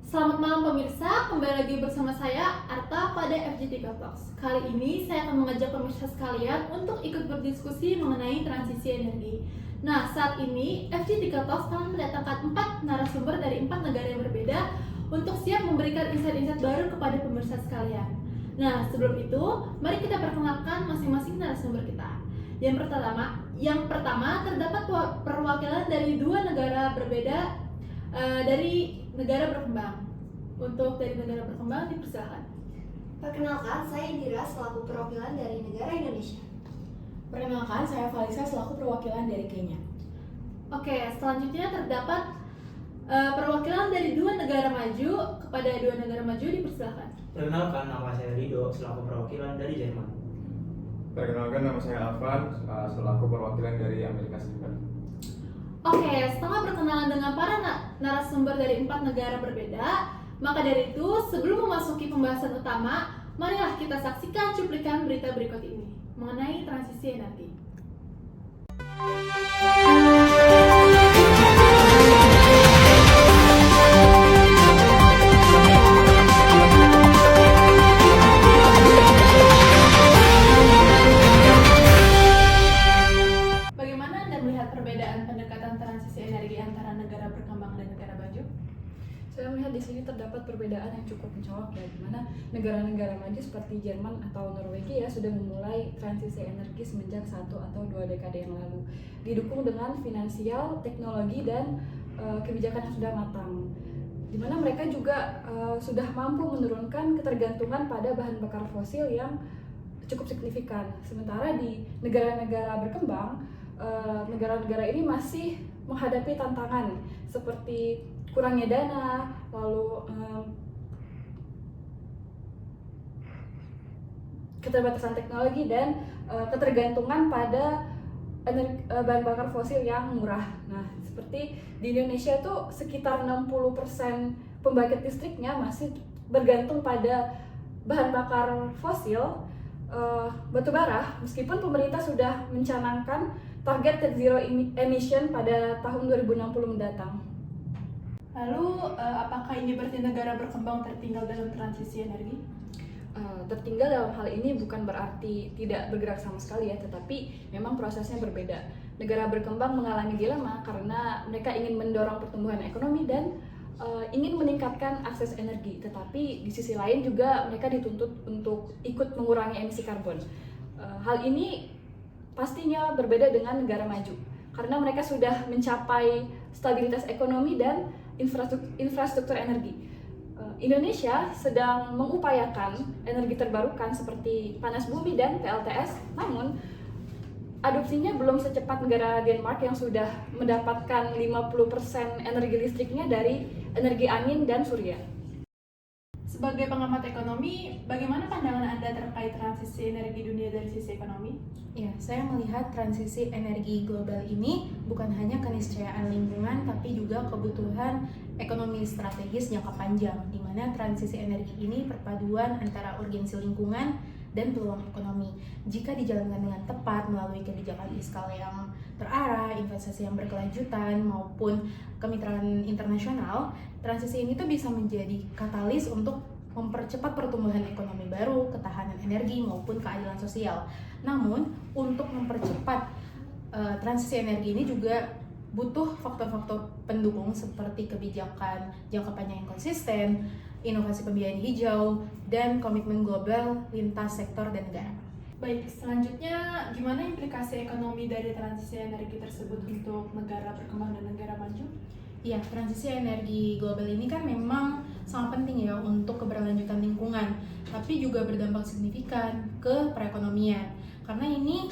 Selamat malam pemirsa, kembali lagi bersama saya Arta pada FG3 Talks. Kali ini saya akan mengajak pemirsa sekalian untuk ikut berdiskusi mengenai transisi energi. Nah, saat ini FG3 Talks telah mendatangkan 4 narasumber dari 4 negara yang berbeda untuk siap memberikan insight-insight baru kepada pemirsa sekalian. Nah, sebelum itu, mari kita perkenalkan masing-masing narasumber kita. Yang pertama terdapat perwakilan dari 2 negara berbeda dari negara berkembang. Untuk dari negara berkembang dipersilakan. Perkenalkan, saya Indira selaku perwakilan dari negara Indonesia. Perkenalkan, saya Valisa selaku perwakilan dari Kenya. Oke, selanjutnya terdapat perwakilan dari 2 negara maju. Kepada 2 negara maju dipersilakan. Perkenalkan, nama saya Rido selaku perwakilan dari Jerman. Perkenalkan, nama saya Alvan selaku perwakilan dari Amerika Serikat. Oke, setelah berkenalan dengan para narasumber dari 4 negara berbeda, maka dari itu sebelum memasuki pembahasan utama, marilah kita saksikan cuplikan berita berikut ini mengenai transisi energi. Bagaimana Anda melihat perbedaan pendekatan transisi energi antara negara berkembang dan negara maju? Saya melihat di sini terdapat perbedaan yang cukup mencolok ya, di mana negara-negara maju seperti Jerman atau Norwegia sudah memulai transisi energi semenjak 1 atau 2 dekade yang lalu, didukung dengan finansial, teknologi, dan kebijakan yang sudah matang. Di mana mereka juga sudah mampu menurunkan ketergantungan pada bahan bakar fosil yang cukup signifikan. Sementara di negara-negara berkembang, negara-negara ini masih menghadapi tantangan seperti kurangnya dana, lalu keterbatasan teknologi dan ketergantungan pada bahan bakar fosil yang murah. Nah, seperti di Indonesia tuh sekitar 60% pembangkit listriknya masih bergantung pada bahan bakar fosil, batu bara, meskipun pemerintah sudah mencanangkan target net zero emission pada tahun 2060 mendatang. Lalu, apakah ini berarti negara berkembang tertinggal dalam transisi energi? Tertinggal dalam hal ini bukan berarti tidak bergerak sama sekali ya, tetapi memang prosesnya berbeda. Negara berkembang mengalami dilema karena mereka ingin mendorong pertumbuhan ekonomi dan ingin meningkatkan akses energi, tetapi di sisi lain juga mereka dituntut untuk ikut mengurangi emisi karbon. Hal ini pastinya berbeda dengan negara maju karena mereka sudah mencapai stabilitas ekonomi dan infrastruktur energi. Indonesia sedang mengupayakan energi terbarukan seperti panas bumi dan PLTS, namun adopsinya belum secepat negara Denmark yang sudah mendapatkan 50% energi listriknya dari energi angin dan surya. Sebagai pengamat ekonomi, bagaimana pandangan Anda terkait transisi energi dunia dari sisi ekonomi? Ya, saya melihat transisi energi global ini bukan hanya keniscayaan lingkungan, tapi juga kebutuhan ekonomi strategis jangka panjang, di mana transisi energi ini perpaduan antara urgensi lingkungan dan peluang ekonomi. Jika dijalankan dengan tepat melalui kebijakan fiskal yang terarah, investasi yang berkelanjutan, maupun kemitraan internasional, transisi ini tuh bisa menjadi katalis untuk mempercepat pertumbuhan ekonomi baru, ketahanan energi, maupun keadilan sosial. Namun, untuk mempercepat transisi energi ini juga butuh faktor-faktor pendukung seperti kebijakan jangka panjang yang konsisten, inovasi pembiayaan hijau, dan komitmen global lintas sektor dan negara. Baik, selanjutnya gimana implikasi ekonomi dari transisi energi tersebut untuk negara berkembang dan negara maju? Ya, transisi energi global ini kan memang sangat penting ya untuk keberlanjutan lingkungan, tapi juga berdampak signifikan ke perekonomian. Karena ini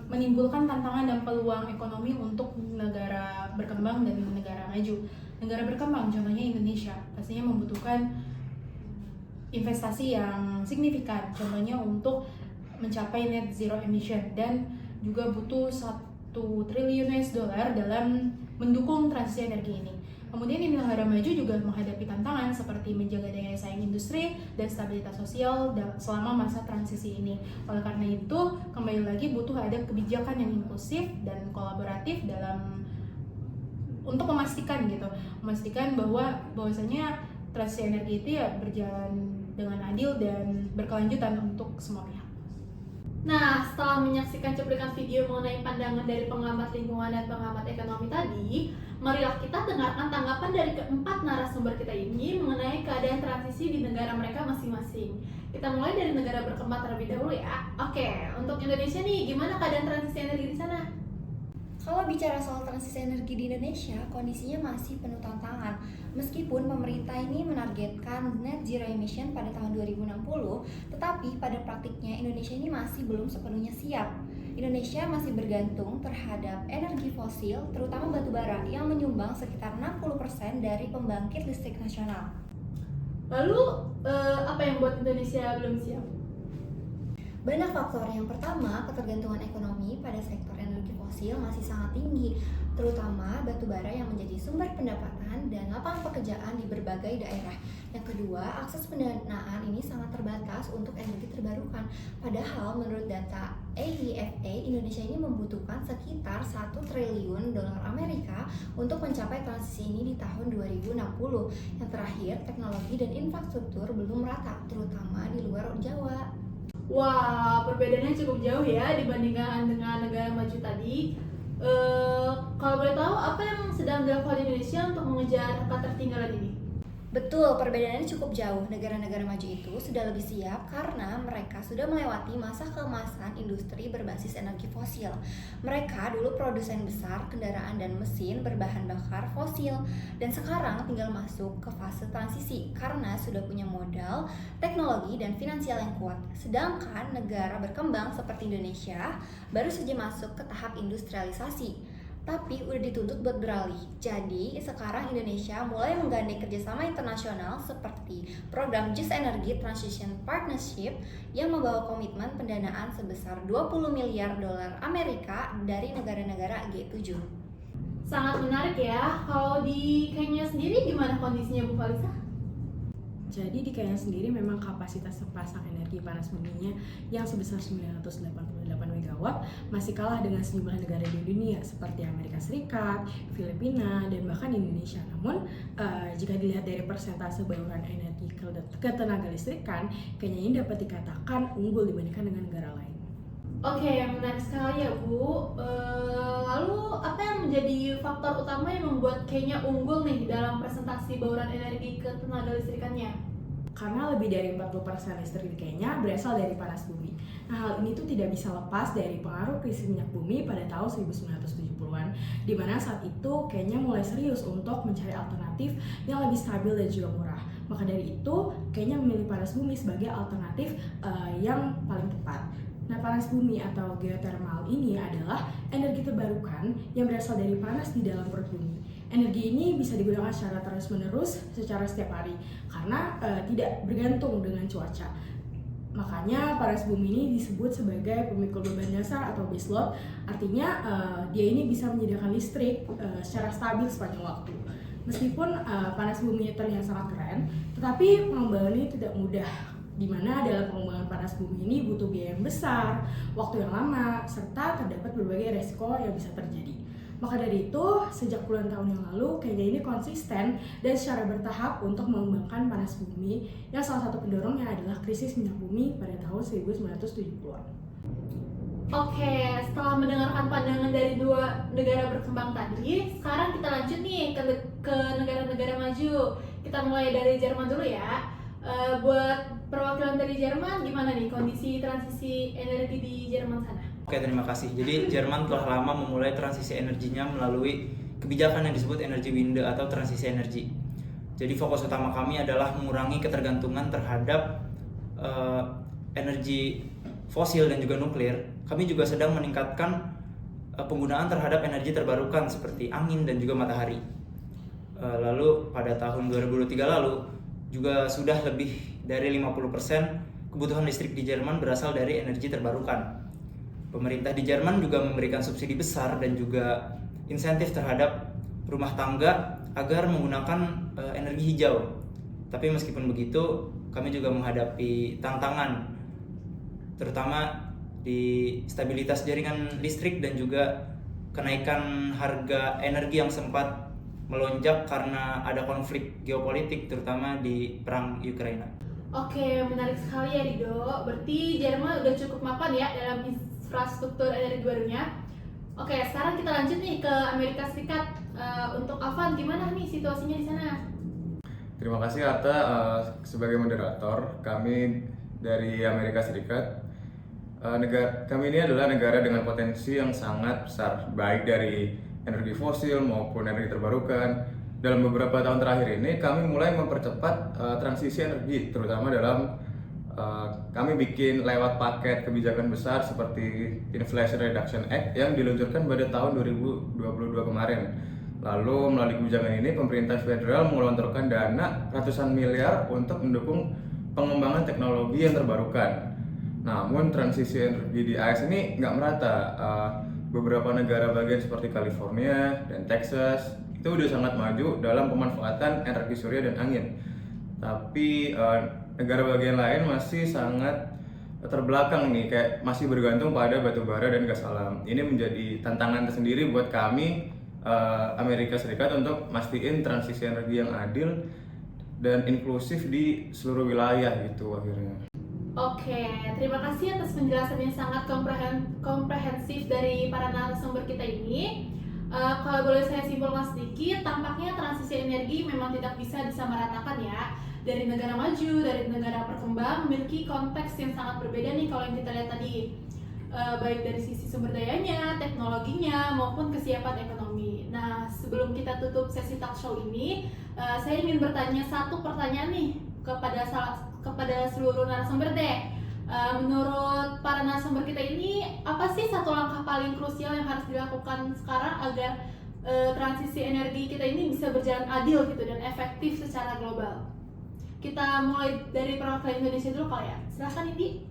menimbulkan tantangan dan peluang ekonomi untuk negara berkembang dan negara maju. Negara berkembang, contohnya Indonesia, pastinya membutuhkan investasi yang signifikan, contohnya untuk mencapai net zero emission, dan juga butuh 1 triliun US dollar dalam mendukung transisi energi ini. Kemudian di negara maju juga menghadapi tantangan seperti menjaga daya saing industri dan stabilitas sosial selama masa transisi ini. Oleh karena itu, kembali lagi butuh ada kebijakan yang inklusif dan kolaboratif dalam untuk memastikan bahwasanya transisi energi itu ya berjalan dengan adil dan berkelanjutan untuk semua pihak. Nah, setelah menyaksikan cuplikan video mengenai pandangan dari pengamat lingkungan dan pengamat ekonomi tadi, marilah kita dengarkan tanggapan dari keempat narasumber kita ini mengenai keadaan transisi di negara mereka masing-masing. Kita mulai dari negara berkembang terlebih dahulu ya. Oke, untuk Indonesia nih, gimana keadaan transisi energi di sana? Kalau bicara soal transisi energi di Indonesia, kondisinya masih penuh tantangan. Meskipun pemerintah ini menargetkan net zero emission pada tahun 2060, tetapi pada praktiknya Indonesia ini masih belum sepenuhnya siap. Indonesia masih bergantung terhadap energi fosil, terutama batu bara, yang menyumbang sekitar 60% dari pembangkit listrik nasional. Lalu, apa yang buat Indonesia belum siap? Banyak faktor. Yang pertama, ketergantungan ekonomi pada sektor energi fosil masih sangat tinggi, terutama batu bara yang menjadi sumber pendapatan dan lapangan pekerjaan di berbagai daerah. Yang kedua, akses pendanaan ini sangat terbatas untuk energi terbarukan. Padahal menurut data AIFA, Indonesia ini membutuhkan sekitar 1 triliun dolar Amerika untuk mencapai transisi ini di tahun 2060. Yang terakhir, teknologi dan infrastruktur belum merata, terutama di luar Jawa. Wah, perbedaannya cukup jauh ya dibandingkan dengan negara maju tadi. Kalau boleh tahu, apa yang sedang dilakukan Indonesia untuk mengejar ketertinggalan ini? Betul, perbedaannya cukup jauh. Negara-negara maju itu sudah lebih siap karena mereka sudah melewati masa keemasan industri berbasis energi fosil. Mereka dulu produsen besar kendaraan dan mesin berbahan bakar fosil, dan sekarang tinggal masuk ke fase transisi karena sudah punya modal, teknologi, dan finansial yang kuat. Sedangkan negara berkembang seperti Indonesia baru saja masuk ke tahap industrialisasi, tapi udah dituntut buat beralih. Jadi sekarang Indonesia mulai menggandeng kerjasama internasional seperti program Just Energy Transition Partnership yang membawa komitmen pendanaan sebesar 20 miliar dolar Amerika dari negara-negara G7. Sangat menarik ya. Kalau di Kenya sendiri gimana kondisinya, Bu Falisa? Jadi di Kenya sendiri memang kapasitas terpasang energi panas buminya yang sebesar 988 MW masih kalah dengan sejumlah negara di dunia seperti Amerika Serikat, Filipina, dan bahkan Indonesia. Namun jika dilihat dari persentase bauran energi ketenaga listrikan, Kenya ini dapat dikatakan unggul dibandingkan dengan negara lain. Oke, menarik sekali ya Bu. Lalu apa yang menjadi faktor utama yang membuat Kenya unggul nih dalam presentasi bauran energi ketenaga listrikannya? Karena lebih dari 40% listrik di Kenya berasal dari panas bumi. Nah, hal ini tuh tidak bisa lepas dari pengaruh krisis minyak bumi pada tahun 1970-an, di mana saat itu Kenya mulai serius untuk mencari alternatif yang lebih stabil dan juga murah. Maka dari itu, Kenya memilih panas bumi sebagai alternatif yang paling tepat. Nah, panas bumi atau geothermal ini adalah energi terbarukan yang berasal dari panas di dalam perut bumi. Energi ini bisa digunakan secara terus-menerus secara setiap hari karena tidak bergantung dengan cuaca. Makanya panas bumi ini disebut sebagai pemikul beban dasar atau baseload. Artinya dia ini bisa menyediakan listrik secara stabil sepanjang waktu. Meskipun panas bumi terlihat sangat keren, tetapi pengembangan ini tidak mudah, di mana dalam pengembangan panas bumi ini butuh biaya yang besar, waktu yang lama, serta terdapat berbagai resiko yang bisa terjadi. Maka dari itu, sejak puluhan tahun yang lalu, Kenya ini konsisten dan secara bertahap untuk mengembangkan panas bumi, yang salah satu pendorongnya adalah krisis minyak bumi pada tahun 1970-an. Oke, setelah mendengarkan pandangan dari dua negara berkembang tadi, sekarang kita lanjut nih ke negara-negara maju. Kita mulai dari Jerman dulu ya. Buat perwakilan dari Jerman, gimana nih kondisi transisi energi di Jerman sana? Oke, terima kasih. Jadi Jerman telah lama memulai transisi energinya melalui kebijakan yang disebut energi Wende atau transisi energi. Jadi fokus utama kami adalah mengurangi ketergantungan terhadap energi fosil dan juga nuklir. Kami juga sedang meningkatkan penggunaan terhadap energi terbarukan seperti angin dan juga matahari. Lalu pada tahun 2023 lalu juga sudah lebih dari 50% kebutuhan listrik di Jerman berasal dari energi terbarukan. Pemerintah di Jerman juga memberikan subsidi besar dan juga insentif terhadap rumah tangga agar menggunakan energi hijau. Tapi meskipun begitu, kami juga menghadapi tantangan, terutama di stabilitas jaringan listrik dan juga kenaikan harga energi yang sempat melonjak karena ada konflik geopolitik terutama di perang Ukraina. Oke, menarik sekali ya Rido. Berarti Jerman udah cukup mapan ya dalam infrastruktur energi barunya. Oke, sekarang kita lanjut nih ke Amerika Serikat. Untuk Afan, gimana nih situasinya di sana? Terima kasih Arta sebagai moderator. Kami dari Amerika Serikat. Kami ini adalah negara dengan potensi yang sangat besar, baik dari energi fosil maupun energi terbarukan. Dalam beberapa tahun terakhir ini kami mulai mempercepat transisi energi, terutama dalam kami bikin lewat paket kebijakan besar seperti Inflation Reduction Act yang diluncurkan pada tahun 2022 kemarin. Lalu melalui kebijakan ini pemerintah federal menggelontorkan dana ratusan miliar untuk mendukung pengembangan teknologi yang terbarukan. Namun transisi energi di AS ini nggak merata. Beberapa negara bagian seperti California dan Texas itu udah sangat maju dalam pemanfaatan energi surya dan angin. Tapi negara bagian lain masih sangat terbelakang nih, kayak masih bergantung pada batu bara dan gas alam. Ini menjadi tantangan tersendiri buat kami Amerika Serikat untuk mastiin transisi energi yang adil dan inklusif di seluruh wilayah gitu akhirnya. Oke, terima kasih atas penjelasan yang sangat komprehensif dari para narasumber kita ini. Kalau boleh saya simpulkan sedikit, tampaknya transisi energi memang tidak bisa disamaratakan ya. Dari negara maju, dari negara berkembang memiliki konteks yang sangat berbeda nih kalau yang kita lihat tadi. Baik dari sisi sumber dayanya, teknologinya, maupun kesiapan ekonomi. Nah, sebelum kita tutup sesi talk show ini, saya ingin bertanya satu pertanyaan nih kepada seluruh narasumber deh. Menurut para narasumber kita ini, apa sih satu langkah paling krusial yang harus dilakukan sekarang agar transisi energi kita ini bisa berjalan adil gitu dan efektif secara global? Kita mulai dari perwakilan Indonesia dulu kali ya. Silahkan Indi.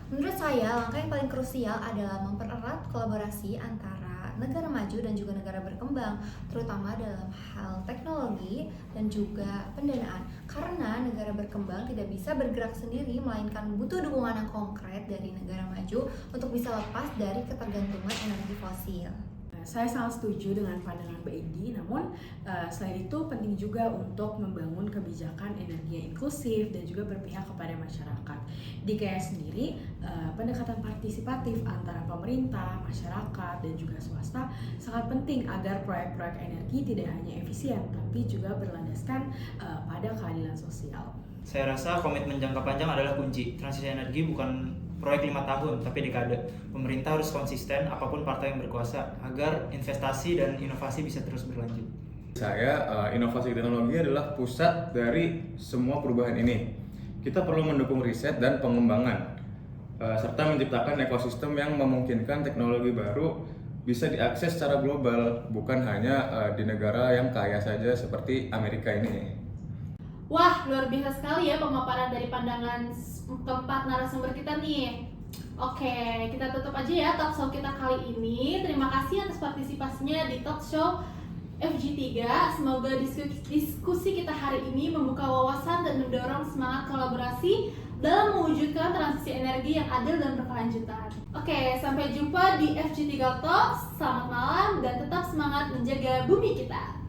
Menurut saya, langkah yang paling krusial adalah mempererat kolaborasi antara negara maju dan juga negara berkembang, terutama dalam hal teknologi dan juga pendanaan. Karena negara berkembang tidak bisa bergerak sendiri, melainkan butuh dukungan yang konkret dari negara maju untuk bisa lepas dari ketergantungan energi fosil. Saya sangat setuju dengan pandangan Mbak Indi, namun selain itu penting juga untuk membangun kebijakan energi yang inklusif dan juga berpihak kepada masyarakat. Di KS sendiri, pendekatan partisipatif antara pemerintah, masyarakat, dan juga swasta sangat penting agar proyek-proyek energi tidak hanya efisien, tapi juga berlandaskan pada keadilan sosial. Saya rasa komitmen jangka panjang adalah kunci. Transisi energi bukan proyek 5 tahun, tapi dekade. Pemerintah harus konsisten apapun partai yang berkuasa agar investasi dan inovasi bisa terus berlanjut. Inovasi teknologi adalah pusat dari semua perubahan ini. Kita perlu mendukung riset dan pengembangan, serta menciptakan ekosistem yang memungkinkan teknologi baru bisa diakses secara global, bukan hanya di negara yang kaya saja seperti Amerika ini. Wah, luar biasa sekali ya pemaparan dari pandangan keempat narasumber kita nih. Oke, kita tutup aja ya talk show kita kali ini. Terima kasih atas partisipasinya di talk show FG3. Semoga diskusi kita hari ini membuka wawasan dan mendorong semangat kolaborasi dalam mewujudkan transisi energi yang adil dan berkelanjutan. Oke, sampai jumpa di FG3 Talks. Selamat malam dan tetap semangat menjaga bumi kita.